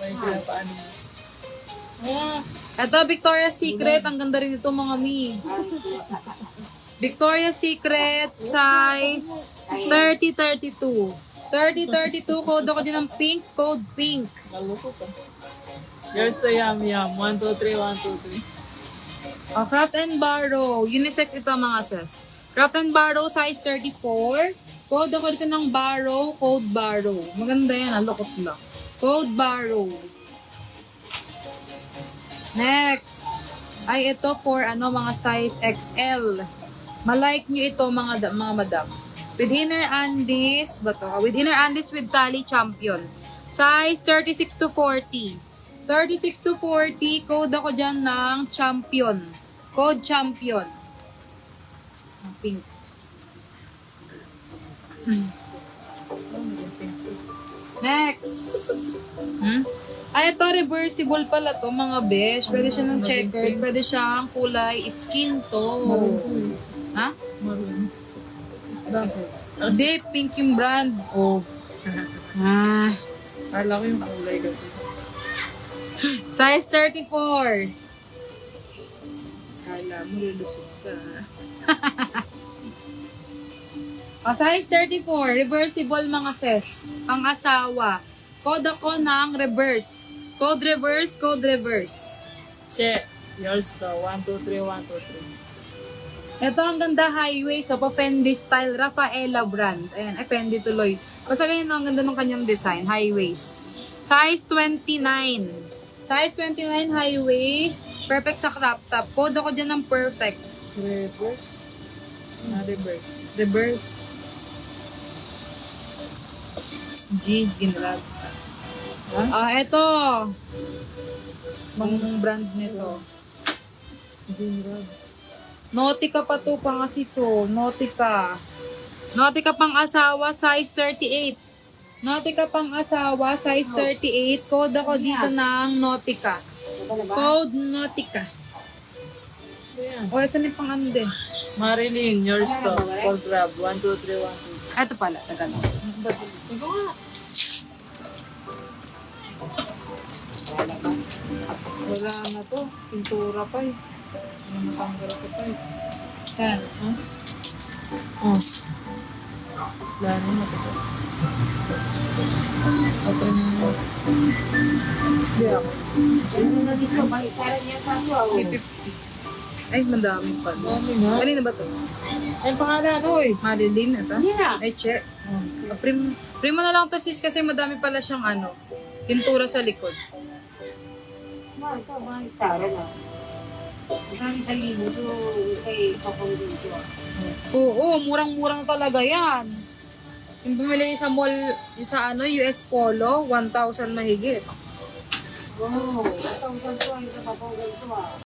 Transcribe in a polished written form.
may pinapaano mo. Ah, Ito, Victoria's Secret. Ang ganda rin ito, mga mi. Victoria's Secret, size 30-32. 30-32, code ako din ng pink, code pink. naloko ka. Here's the yum yum. 1, 2, 3, 1, 2, 3. Craft and Barrow. Unisex ito, mga sis. Craft and Barrow, size 34. Code ako dito ng Barrow, code Barrow. Maganda yan, lukot lang. Code Barrow. Next. Ay, ito for mga size XL. Malike nyo ito, mga madam. With inner undies, with inner undies with tally champion. Size 36 to 40. 36 to 40, code ako dyan ng champion. Code champion. Pink. Next. Ay, ito, reversible pala to, mga besh. Pwede siya ng checkered. Pwede siyang kulay skin tone. Ha? Maroon. Bakit? Hindi, pink yung brand. Oh. Kala ko yung kulay kasi. Size 34. Kala mo, lulusot ka. Size 34. Reversible, mga ses. Pang-asawa. Code ako ng reverse. Code reverse, code reverse. Che, yours to. 1, 2, 3, 1, 2, 3. Ito ang ganda, highway. So, pa Fendi style. Rafaela brand. Ayan, ay Fendi tuloy. Basta ganyan, ang ganda ng kanyang design. Highways. Size 29. Size 29 highways. Perfect sa crop top. Code ako dyan ng perfect. Reverse. Reverse. Reverse. G, ginrab. Ito. Bang brand nito. Ginrab. Nautica pa to, pang asiso. Nautica. Nautica pang asawa, size 38. Nautica pang asawa, size 38. Code ako dito ng Nautica. Code Nautica. Ayan. O, saan yung pang ano din? Marilyn, yours to. For grab. 1, 2, 3, 1, 2, 3. Ito pala, tagalog. Ikaw nga. Wala na to. Pintura pa eh. Ano matanggal ko pa eh. Yan. Huh? Oh. Wala na matanggal. Okay na. Hindi ako. May 50. Ay, madami pa. Dami nga. Kanina ba to? Ay, pangalan ko eh. Marilyn, ito? Yeah. Ay, check. Primo na lang to, sis, kasi madami pala siyang pintura sa likod. Ito, mga hektare na. Isang libo to, kay papangin ko. Oo, murang-murang talaga yan. Yung bumili sa mall, sa US Polo, 1,000 mahigit. Wow, ito ang kanto ang papangin ko.